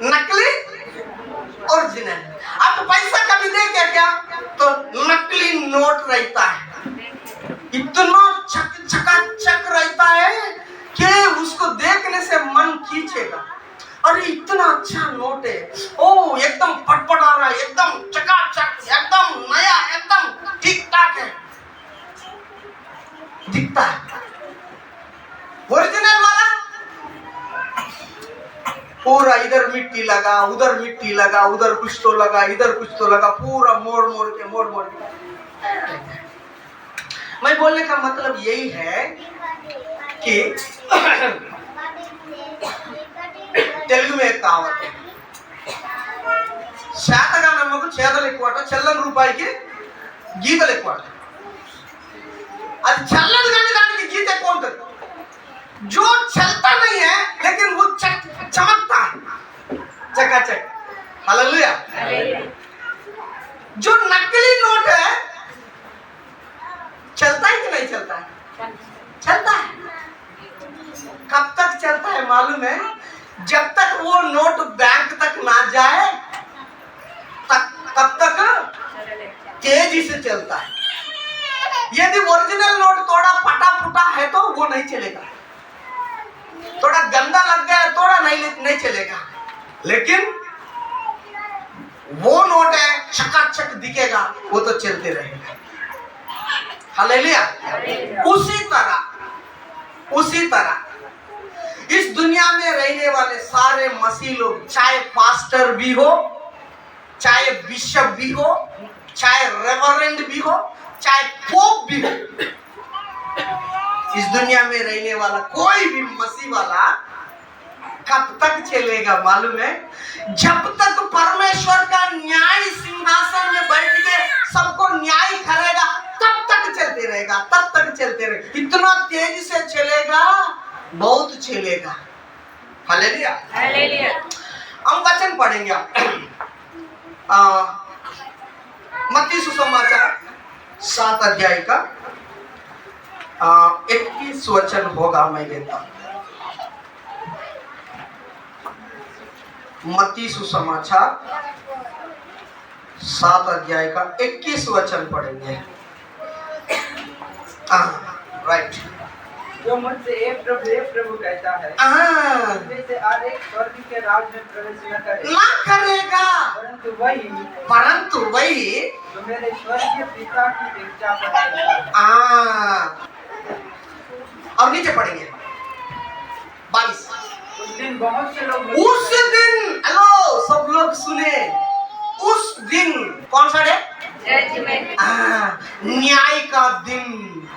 नकली ओरिजिनल। आप पैसा कभी देखे क्या तो नकली नोट रहता है, इतना चकाचक रहता है कि उसको देखने से मन खींचेगा। अरे इतना अच्छा नोट है, ओ एकदम पटपटा रहा है, एकदम चकाचक, एकदम नया, एकदम ठीक ठाक है, दिखता है। ओरिजिनल वाला पूरा इधर मिट्टी लगा, उधर मिट्टी लगा, उधर कुछ तो लगा, इधर कुछ तो लगा, पूरा मोड़ मोड़ के। मैं बोलने का मतलब यही है कि तेलुगु में एक कहावत है, శాతగా నమ్మకు చేదలు ఎక్కువట, చెల్లని రూపాయికి గీతలు ఎక్కువట। అది చల్లదు కానీ దానికి గీత ఎక్కువ ఉంటుంది। जो चलता नहीं है लेकिन वो चमकता है, चकाचक। हालेलुया। जो नकली नोट है चलता है कि नहीं चलता है? चलता है। कब तक चलता है मालूम है? जब तक वो नोट बैंक तक ना जाए तब तक तेजी से चलता है। यदि ओरिजिनल नोट थोड़ा फटा फुटा है तो वो नहीं चलेगा, थोड़ा गंदा लग गया थोड़ा नहीं चलेगा। लेकिन वो नोट है चकाचक दिखेगा, वो तो चलते रहेगा। हालेलुया। उसी तरह इस दुनिया में रहने वाले सारे मसीह लोग, चाहे पास्टर भी हो, चाहे बिशप भी हो, चाहे रेवरेंड भी हो, चाहे पोप भी हो, इस दुनिया में रहने वाला कोई भी मसीह वाला कब तक चलेगा मालूम है? जब तक परमेश्वर का न्याय सिंहासन में बैठ के सबको न्याय करेगा तब तक चलते रहेगा, तब तक चलते रहेगा। इतना तेजी से चलेगा, बहुत चलेगा। हालेलुया। हालेलुया। हम वचन पढ़ेंगे मत्ती सुसमाचार 7 अध्याय का 21 वचन होगा, मैं लेता हूं। मत्ती सुसमाचार 7 अध्याय का 21 वचन पढ़ेंगे। राइट। जो मुझसे हे प्रभु कहता है, उसमें से हर एक स्वर्ग के राज में प्रवेश न करेगा, परंतु वही जो मेरे स्वर्गीय पिता की इच्छा पर चलता है। और नीचे पढ़ेंगे 22। उस दिन बहुत से लोग, उस दिन, हेलो सब लोग सुने, उस दिन कौन सा डे? न्याय का दिन।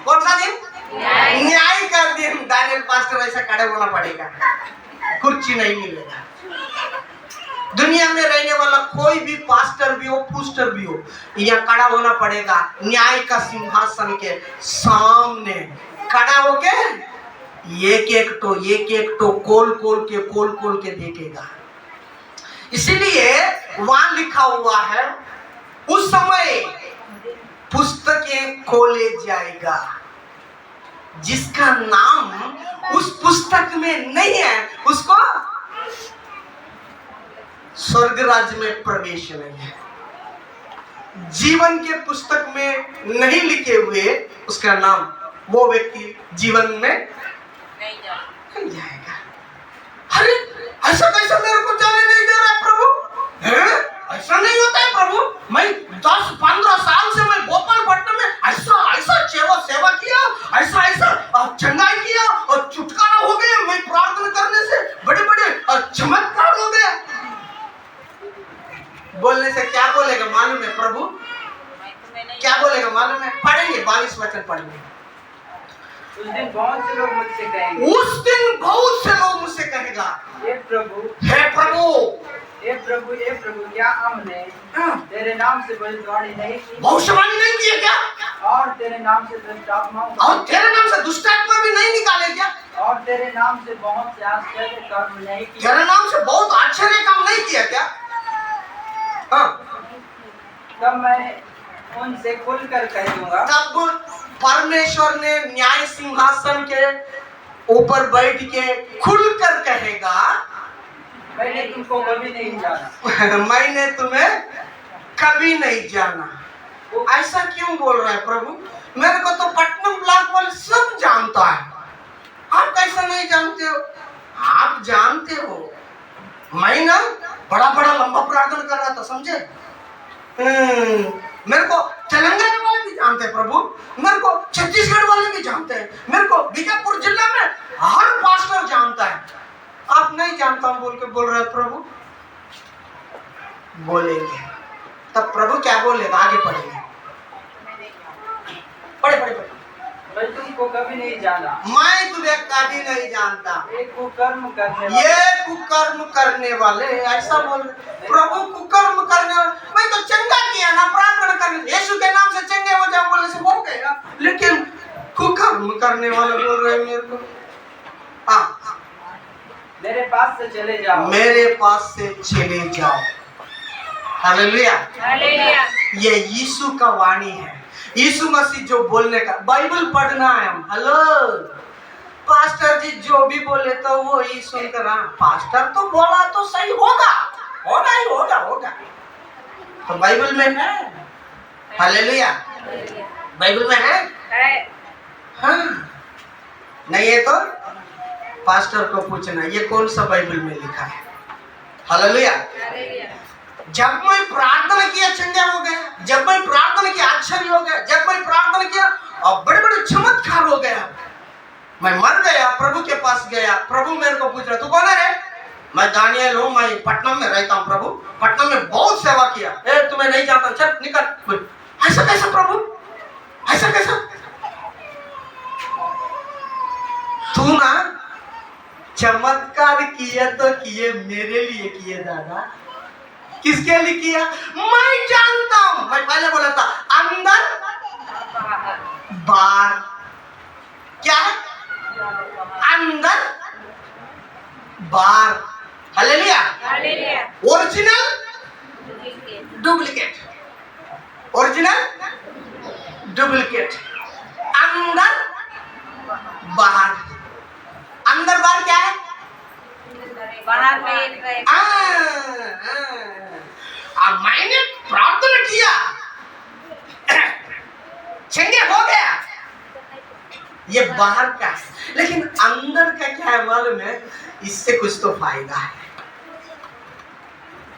कौन सा दिन? न्याय का दिन। दानियल पास्टर ऐसा खड़े होना पड़ेगा, कुर्सी नहीं मिलेगा। दुनिया में रहने वाला कोई भी पास्टर भी हो, पुस्टर भी हो, यहाँ खड़ा होना पड़ेगा न्याय का सिंहासन के सामने। खड़ा होके एक एक तो खोल खोल के देखेगा। इसीलिए वहां लिखा हुआ है, उस समय पुस्तकें खोले जाएगा, जिसका नाम उस पुस्तक में नहीं है उसको स्वर्ग राज्य में प्रवेश नहीं है। जीवन के पुस्तक में नहीं लिखे हुए उसका नाम, वो व्यक्ति जीवन में नहीं जाएगा। अरे ऐसा कैसा मेरे को जाने नहीं दे रहा है प्रभु? ऐसा नहीं होता है प्रभु। मैं 10-15 साल से मैं गोपालपट्टनम में ऐसा सेवा किया, ऐसा चंगाई किया और छुटकारा हो गया। मैं प्रार्थना करने से बड़े बड़े चमत्कार हो गए। बोलने से क्या बोलेगा मालूम है प्रभु? क्या बोलेगा मालूम है? पढ़ेंगे 22 वचन पढ़ेंगे। उस दिन बहुत से लोग मुझसे कहेंगे, हे प्रभु, क्या हमने तेरे नाम से भविष्यवाणी नहीं की? भविष्यवाणी नहीं की है क्या? और तेरे नाम से दुष्ट आत्मा भी नहीं निकाले क्या? और तेरे नाम से बहुत से आश्चर्य कर्म नहीं किए? तेरे नाम से बहुत आश्चर्य काम नहीं किया क्या? तब मैं उनसे खुलकर कह दूंगा। तब परमेश्वर ने न्याय सिंहासन के ऊपर बैठ के खुलकर कहेगा, मैंने तुमको कभी नहीं जाना। मैंने तुम्हें कभी नहीं जाना। ऐसा क्यों बोल रहा है प्रभु? मेरे को तो पट्टनम ब्लॉक वाले सब जानता है, आप कैसा नहीं जानते हो? आप जानते हो, मैं ना बड़ा बड़ा लंबा प्रार्थना कर रहा था, समझे? मेरे को तेलंगाना वाले भी जानते हैं प्रभु, मेरे को छत्तीसगढ़ वाले भी जानते हैं, मेरे को बीजापुर जिला में हर पास्टर जानता है। आप नहीं जानता हूं बोल के बोल रहे प्रभु? बोलेंगे तब प्रभु क्या बोलेगा? आगे पढ़ेंगे, पढ़े पढ़े पढ़े। मैं तुमको कभी नहीं जाना। मैं तुझे कभी नहीं जानता। ये कुकर्म करने वाले ऐसा बोल रहे प्रभु, कुकर्म करने वाले। मैं तो चंगा किया ना, प्रार्थना करने, यीशु के नाम से चंगे हो जाओ बोले से हो गया, लेकिन कुकर्म करने वाले बोल रहे मेरे को। हाँ, मेरे पास से चले जाओ, मेरे पास से चले जाओ। Hallelujah, hallelujah. ये यीशु का वाणी है, यीशु मसीह जो बोलने का। बाइबल पढ़ना है हम। हेलो पास्टर जी जो भी बोले तो वो ही सुनकर, पास्टर तो बोला तो सही होगा, होगा ही होगा होगा, तो बाइबल में है। हालेलुया, बाइबल में है। हाँ, नहीं है तो पास्टर को पूछना ये कौन सा बाइबल में लिखा है। हालेलुया। जब मैं प्रार्थना किया चंगा हो गया, जब मैं प्रार्थना किया आश्चर्य हो गया, जब मैं प्रार्थना किया और बड़े बड़े चमत्कार हो गया। मैं मर गया, प्रभु के पास गया, प्रभु मेरे को पूछ रहा तू कौन है रे? मैं दानियल हूँ, मैं पटना में रहता हूँ प्रभु, पटना में बहुत सेवा किया। तुम्हें नहीं जानता, चल निकल। ऐसा कैसा प्रभु, ऐसा कैसा? तू ना चमत्कार किया तो किए, मेरे लिए किए दादा। किसके लिए किया? मैं जानता हूं। मैं पहले बोला था अंदर बाहर। क्या है? अंदर बाहर। Hallelujah, hallelujah. Original duplicate, original duplicate, अंदर बाहर। अंदर बाहर क्या है? बाहर में एक है। अब मैंने प्रार्थना किया चंगे हो गया, ये बाहर का है, लेकिन अंदर का क्या है मालूम है? इससे कुछ तो फायदा है।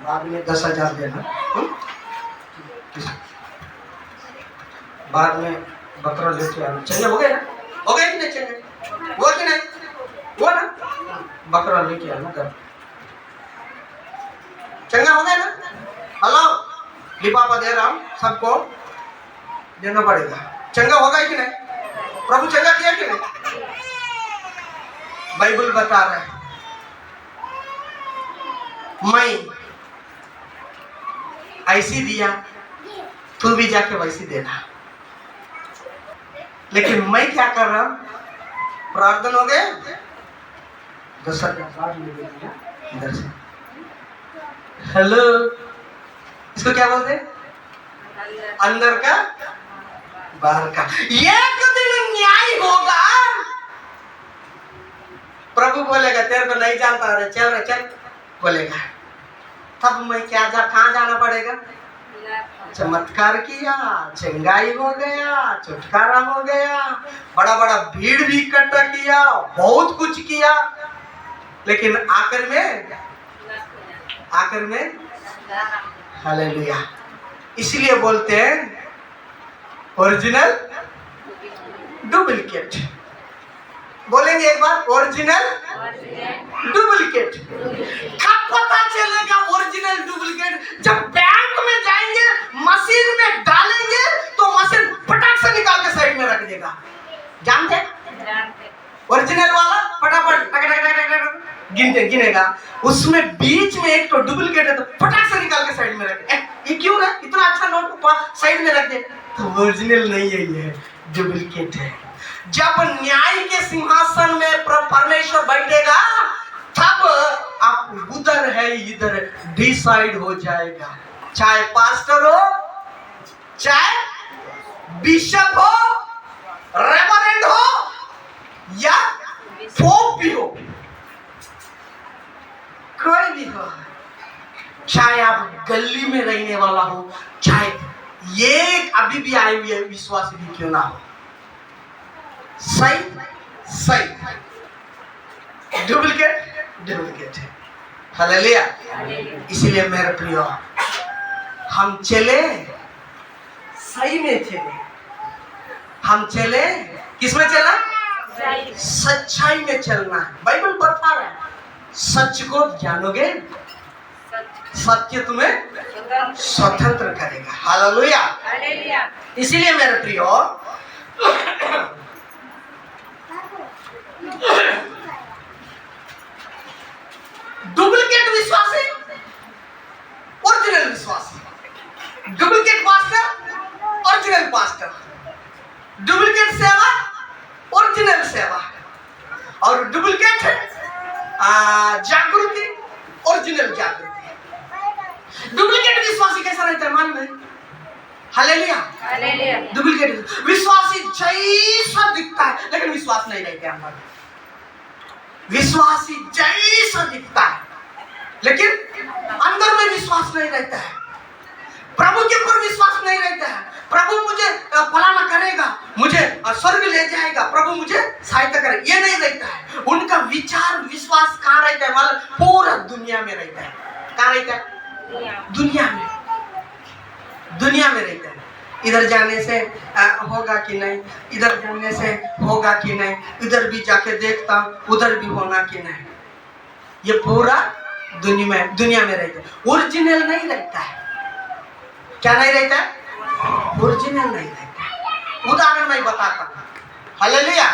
बाद में 10,000 देना, बाद में बकरा लेके आना। चंगे हो गए ना? हो गए कि नहीं? चंगे वो कि नहीं? वो ना बकरा लेके आना कर। चंगा हो गया ना? हेलो, लिफाफा दे रहा हूं, सबको देना पड़ेगा। चंगा होगा कि नहीं? प्रभु चंगा किया कि नहीं? बाइबल बता रहा है मैं ऐसी दिया, तू भी जाके वैसी देना। लेकिन मैं क्या कर रहा हूं? प्रार्थना हो गए 10,000 इधर से। हेलो, इसको क्या बोलते हैं? अंदर का बाहर का। एक दिन न्याय होगा, प्रभु बोलेगा तेरे को नहीं जानता, अरे चल रे चल बोलेगा। तब मैं क्या कहाँ जाना पड़ेगा? चमत्कार किया, चंगाई हो गया, छुटकारा हो गया, बड़ा बड़ा भीड़ भी इकट्ठा किया, बहुत कुछ किया, लेकिन आखिर में हालेलुया। इसलिए बोलते हैं ओरिजिनल डुप्लीकेट। बोलेंगे एक बार, ओरिजिनल डुप्लीकेट। कब पता चलेगा ओरिजिनल डुप्लीकेट? जब बैंक में जाएंगे, मशीन में डालेंगे तो मशीन फटाक से निकाल के साइड में रख देगा। जानते? ओरिजिनल वाला फटाफट गिनेगा, उसमें बीच में एक तो डुप्लीकेट है तो फटाक से निकाल के साइड में रख। ये क्यों है? इतना अच्छा नोट को साइड में रख दे, तो ओरिजिनल नहीं है, ये डुप्लीकेट है। जब न्याय के सिंहासन में परमेश्वर बैठेगा, तब आप उधर है इधर डिसाइड हो जाएगा। चाहे पास्टर हो, चाहे बिशप हो, रेवरेंड हो या पोप भी हो, कोई भी हो, चाहे आप गली में रहने वाला हो, चाहे ये अभी भी आए हुए विश्वासी भी क्यों ना हो, सही सही, डुप्लीकेट है। हालेलुया। इसलिए मेरे प्रियो, हम चले सही में चले, हम चले किस में चला? सच्चाई में चलना है। बाइबल बता रहा है, सच को जानोगे, सत्य तुम्हें स्वतंत्र करेगा। हालेलुया। इसीलिए मेरे प्रियो, डुप्लीकेट विश्वासी, ओरिजिनल विश्वासी, duplicate pastor, original pastor, duplicate सेवा, ओरिजिनल सेवा, और डुप्लीकेट जागृति, ओरिजिनल जागृति। डुप्लीकेट विश्वासी कैसा रहता है मालूम है? हालेलुया। डुप्लीकेट विश्वासी जैसा दिखता है लेकिन विश्वास नहीं रहता अंदर। विश्वासी जैसा दिखता है लेकिन अंदर में विश्वास नहीं रहता है। प्रभु के ऊपर विश्वास नहीं रहता है। प्रभु मुझे फलाना करेगा, मुझे स्वर्ग ले जाएगा, प्रभु मुझे सहायता करेगा, ये नहीं रहता है। उनका विचार विश्वास कहाँ रहता है मालूम? पूरा दुनिया में रहता है। कहाँ रहता है? दुनिया में, दुनिया में रहता है। इधर जाने से होगा कि नहीं, इधर जाने से होगा कि नहीं, इधर भी जाके देखता हूँ उधर भी होना कि नहीं, ये पूरा दुनिया में रहता है। ओरिजिनल नहीं रहता है। क्या नहीं रहता है? ओरिजिनल नहीं रहता है। उदाहरण मैं बताता हूँ। हालेलुया।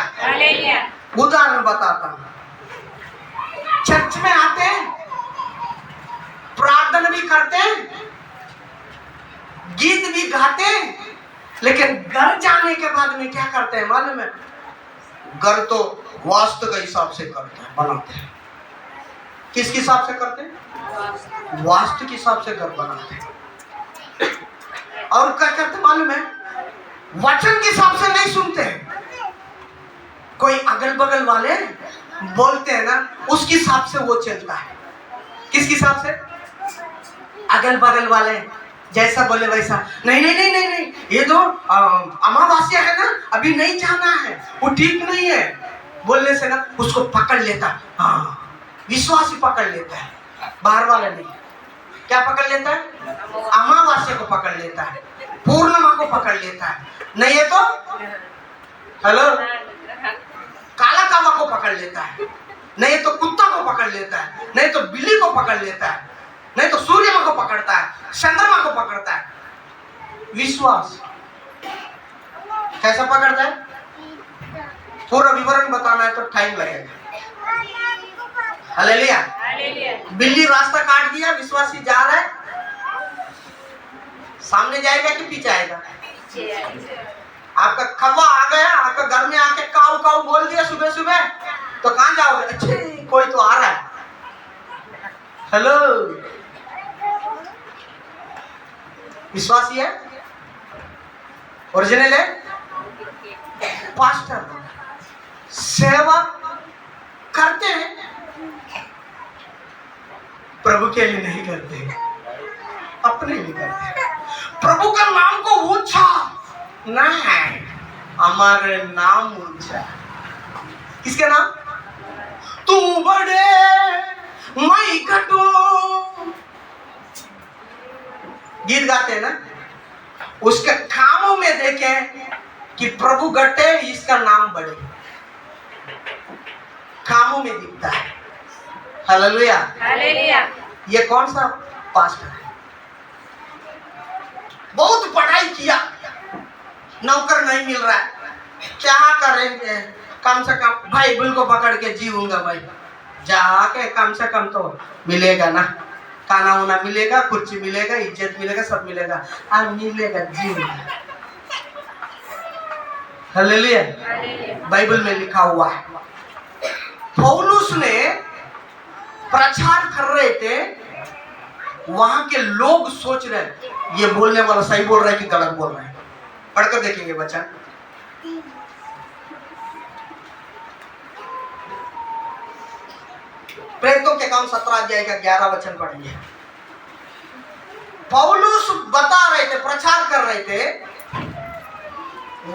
उदाहरण बताता हूँ। चर्च में आते हैं, प्रार्थना भी करते हैं, गीत भी गाते हैं, लेकिन घर जाने के बाद में क्या करते हैं मालूम है? घर तो वास्तु के हिसाब से करते हैं, बनाते हैं। किसके हिसाब से करते हैं? वास्तु के हिसाब से घर बनाते हैं। और क्या करते मालूम है? वचन के हिसाब से नहीं सुनते हैं। कोई अगल बगल वाले बोलते हैं ना, उसके हिसाब से वो चलता है। किसके हिसाब से? अगल बगल वाले जैसा बोले वैसा। नहीं नहीं नहीं नहीं नहीं, ये तो अमावस्या है ना, अभी नहीं जाना है, वो ठीक नहीं है बोलने से ना उसको पकड़ लेता। हाँ, विश्वासी पकड़ लेता है, बाहर वाला नहीं। क्या पकड़ लेता है? अमावस्या को पकड़ लेता है, पूर्णिमा को पकड़ लेता है, नहीं है तो हेलो काला कावा को पकड़ लेता है, नहीं तो कुत्ता को पकड़ लेता है, नहीं तो बिल्ली को पकड़ लेता है, नहीं तो सूर्य को पकड़ता है, चंद्रमा को पकड़ता है। विश्वास कैसा पकड़ता है? पूरा विवरण बताना है तो टाइम लगेगा। हालेलुया। बिल्ली रास्ता काट दिया, विश्वासी जा रहा है, सामने जाएगा कि पीछे आएगा? आपका कौवा आ गया, आपका घर में आके काऊ काऊ बोल दिया सुबह सुबह, तो कहाँ जाओगे? अच्छे कोई तो आ रहा है। हेलो, विश्वासी है, ओरिजिनल है, पास्टर सेवा करते हैं, प्रभु के लिए नहीं करते, अपने लिए करते हैं। प्रभु का नाम को ऊंचा नहीं, हमारे नाम ऊंचा। किसके नाम? तू बड़े मैं घटूं, गीत गाते हैं ना, उसके कामों में देखें कि प्रभु घटे, इसका नाम बढ़े, कामों में दिखता है। हालेलुया। ये कौन सा पास्टर है? बहुत पढ़ाई किया, नौकर नहीं मिल रहा है, क्या करेंगे? कम से कम बाइबल को पकड़ के जीऊंगा भाई, जाके कम से कम तो मिलेगा ना, खाना वाना मिलेगा, कुर्सी मिलेगा, इज्जत मिलेगा, सब मिलेगा, अब मिलेगा जीऊंगा। हालेलुया। बाइबल में लिखा हुआ है। पौलुस ने प्रचार कर रहे थे, वहां के लोग सोच रहे ये बोलने वाला सही बोल रहा है कि गलत बोल रहा है। पढ़कर देखेंगे बच्चा। प्रेरितों के काम 17 अध्याय का 11 वचन पढ़िए। पौलुस बता रहे थे, प्रचार कर रहे थे,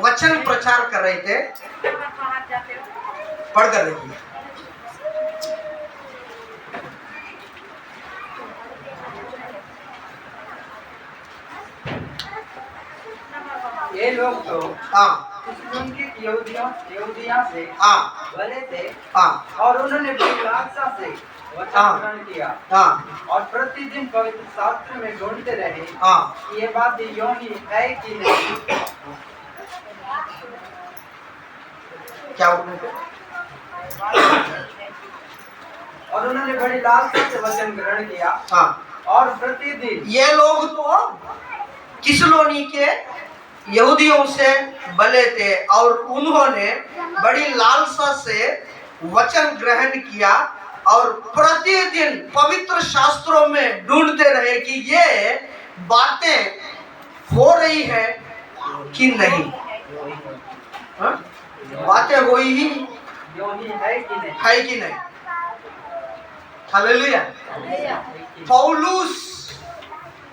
वचन प्रचार कर रहे थे। बाहर जाते हो पढ़ कर देखिए। ये लोग तो हाँ उनके यहूदियों से हाँ भले थे हाँ और उन्होंने बड़ी लालसा से वचन हाँ। ग्रहण किया हाँ और प्रतिदिन पवित्र शास्त्र में ढूंढते रहे हाँ। कि ये बात योनी है कि नहीं। क्या बोल रहे थे? और उन्होंने बड़ी लालसा से वचन ग्रहण किया हाँ। और प्रतिदिन ये लोग तो किसलोनी के यहूदियों से भले थे और उन्होंने बड़ी लालसा से वचन ग्रहण किया और प्रतिदिन पवित्र शास्त्रों में ढूंढते रहे कि ये बातें हो रही है कि नहीं। हाँ? बातें हो ही योनी है कि नहीं। है कि नहीं। हालेलुया। पौलुस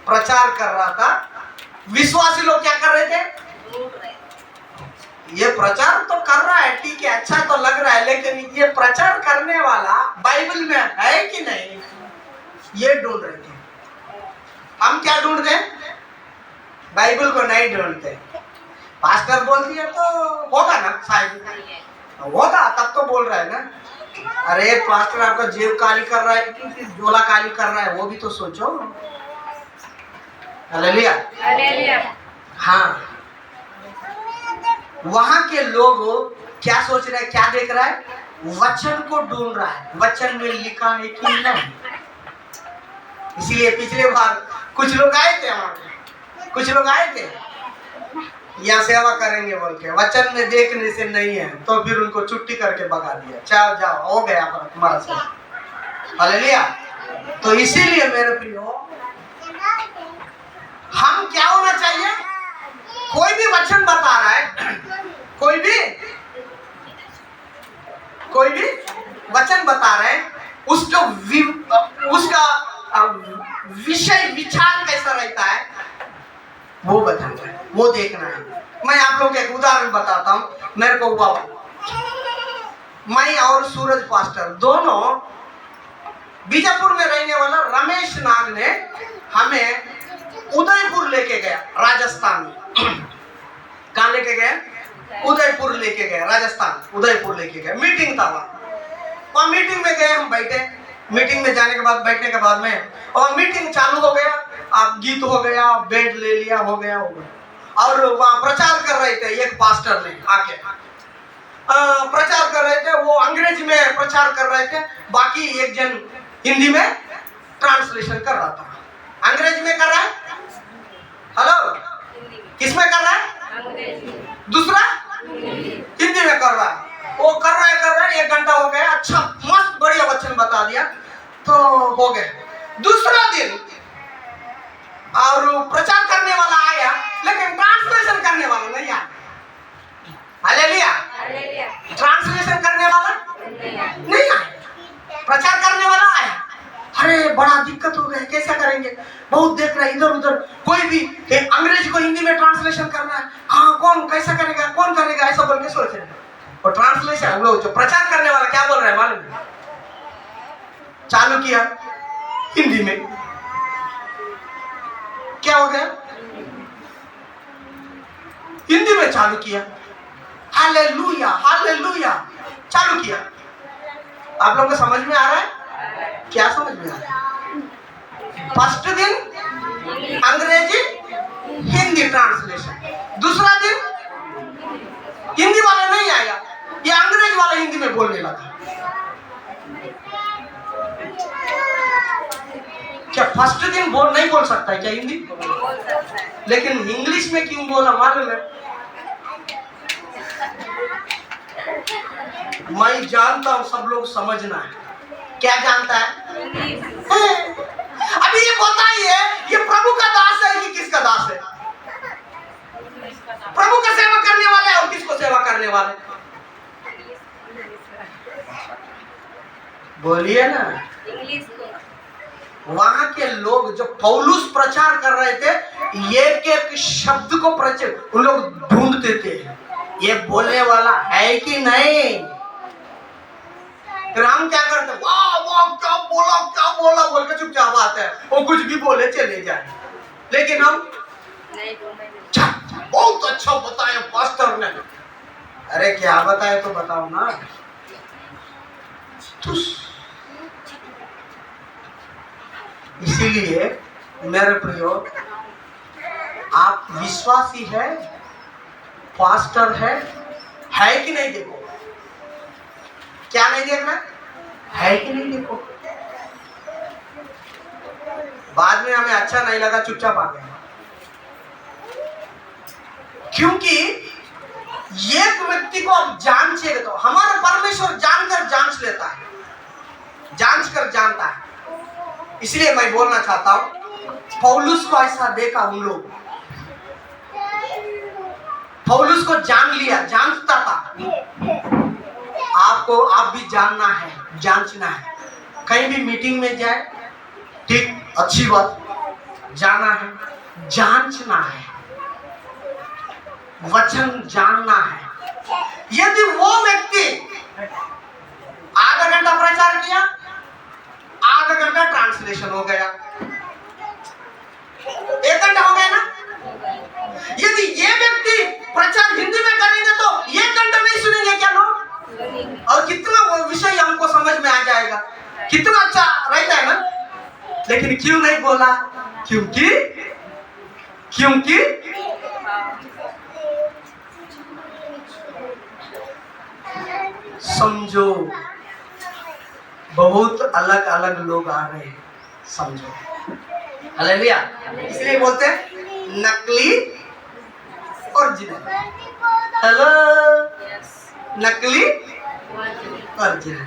प्रचार कर रहा था, विश्वासी लोग क्या कर रहे थे? ये प्रचार तो कर रहा है, ठीक है, अच्छा तो लग रहा है, लेकिन ये प्रचार करने वाला बाइबल में है कि नहीं, ये ढूंढ रहे थे। हम क्या ढूंढते हैं? बाइबल को नहीं ढूंढते। पास्टर बोल दिया तो होगा ना, शायद होगा, तब तो बोल रहा है ना। अरे पास्टर आपका जेब काली कर रहा है कि झोला काली कर रहा है, वो भी तो सोचो। हालेलुया। हालेलुया। हाँ, वहां के लोग क्या सोच रहे हैं, क्या देख रहा है? वचन को ढूंढ रहा है, वचन में लिखा है कि नहीं। इसीलिए पिछले बार कुछ लोग आए थे, वहां कुछ लोग आए थे यहाँ सेवा करेंगे बोल के, वचन में देखने से नहीं है तो फिर उनको छुट्टी करके भगा दिया, जाओ जाओ, हो गया तुम्हारा सेवा। हालेलुया। तो इसीलिए मेरे प्रियो, हम क्या होना चाहिए? कोई भी वचन बता रहा है, कोई भी वचन बता रहे हैं, उसका विषय विचार कैसा रहता है वो बताना है, वो देखना है। मैं आप लोग को एक उदाहरण बताता हूँ। मेरे को हुआ, मैं और सूरज पास्टर दोनों बीजापुर में रहने वाला रमेश नाग ने हमें उदयपुर लेके गया, राजस्थान में। कहाँ लेके गए? उदयपुर लेके गए, राजस्थान, उदयपुर लेके गए। मीटिंग था वहाँ मीटिंग में गए, हम बैठे। मीटिंग में जाने के बाद, बैठने के बाद में, और मीटिंग चालू हो गया, आप गीत हो गया, बेड ले लिया, हो गया। और वहाँ प्रचार कर रहे थे, एक पास्टर ने आके प्रचार कर रहे थे। वो अंग्रेजी में प्रचार कर रहे थे, बाकी एक जन हिंदी में ट्रांसलेशन कर रहा था। अंग्रेजी में कर रहा है, हेलो, किस में कर रहा है? दूसरा हिंदी में कर रहा है। वो कर रहा है, 1 घंटा हो गया, अच्छा मस्त बढ़िया वचन बता दिया, तो हो गया। दूसरा दिन और प्रचार करने वाला आया, लेकिन ट्रांसलेशन करने वाला नहीं आया। हालेलुया। ट्रांसलेशन करने वाला नहीं आया, प्रचार करने वाला आया। अरे बड़ा दिक्कत हो गया, कैसा करेंगे? बहुत देख रहा है इधर उधर, कोई भी अंग्रेजी को हिंदी में ट्रांसलेशन करना है, हाँ कौन कैसा करेगा, कौन करेगा, ऐसा बोल के सोच रहे हैं। और ट्रांसलेशन, वो जो प्रचार करने वाला क्या बोल रहा है मालूम है? चालू किया हिंदी में, क्या हो गया? हिंदी में चालू किया, हालेलुया हालेलुया, चालू किया। आप लोगों को समझ में आ रहा है? क्या समझ में आ रहा है? फर्स्ट दिन अंग्रेजी हिंदी ट्रांसलेशन, दूसरा दिन हिंदी वाला नहीं आया, ये अंग्रेजी वाला हिंदी में बोलने लगा। क्या फर्स्ट दिन नहीं बोल सकता है क्या हिंदी? लेकिन इंग्लिश में क्यों बोला मालूम है? मैं जानता हूं सब लोग समझना है। क्या जानता है? अभी ये बताइए, ये प्रभु का दास है कि किसका दास है? प्रभु का सेवा करने वाला है और किसको सेवा करने वाले? बोलिए ना। इंग्लिश को वहां के लोग जो पौलुस प्रचार कर रहे थे, एक एक शब्द को प्रचार उन लोग ढूंढते थे, ये बोलने वाला है कि नहीं। फिर हम क्या करते, वाह वाह क्या बोला बोल के चुपचाप आते हैं, वो कुछ भी बोले चले जाए। लेकिन हम नहीं बोलने बहुत अच्छा बताया पास्टर ने। अरे क्या बताया तो बताओ ना। इसीलिए मेरे प्रियो, आप विश्वासी है, पास्टर है कि नहीं, देखो क्या नहीं देखना है कि नहीं, देखो। बाद में हमें अच्छा नहीं लगा, चुपचाप आ गए, क्योंकि एक व्यक्ति को आप जांचेगा तो हमारा परमेश्वर जानकर जांच लेता है, जांच कर जानता है। इसलिए मैं बोलना चाहता हूं, पौलुस को ऐसा देखा उन लोग, पौलुस को जान लिया, जानता था। आपको आप भी जानना है, जांचना है। कहीं भी मीटिंग में जाए, ठीक, अच्छी बात, जाना है, जांचना है, वचन जानना है। यदि वो व्यक्ति आधा घंटा प्रचार किया, आधा घंटा ट्रांसलेशन हो गया, 1 घंटा हो गया ना। यदि ये व्यक्ति प्रचार हिंदी में करेंगे तो 1 घंटा नहीं सुनेंगे क्या लोग? और कितना वो विषय हमको समझ में आ जाएगा, कितना अच्छा रहता है ना। लेकिन क्यों नहीं बोला? क्योंकि समझो, बहुत अलग अलग लोग आ रहे हैं, समझो। हालेलुया। इसलिए बोलते हैं नकली ओरिजिनल। हेलो, यस नकली ओरिजिनल ओरिजिनल।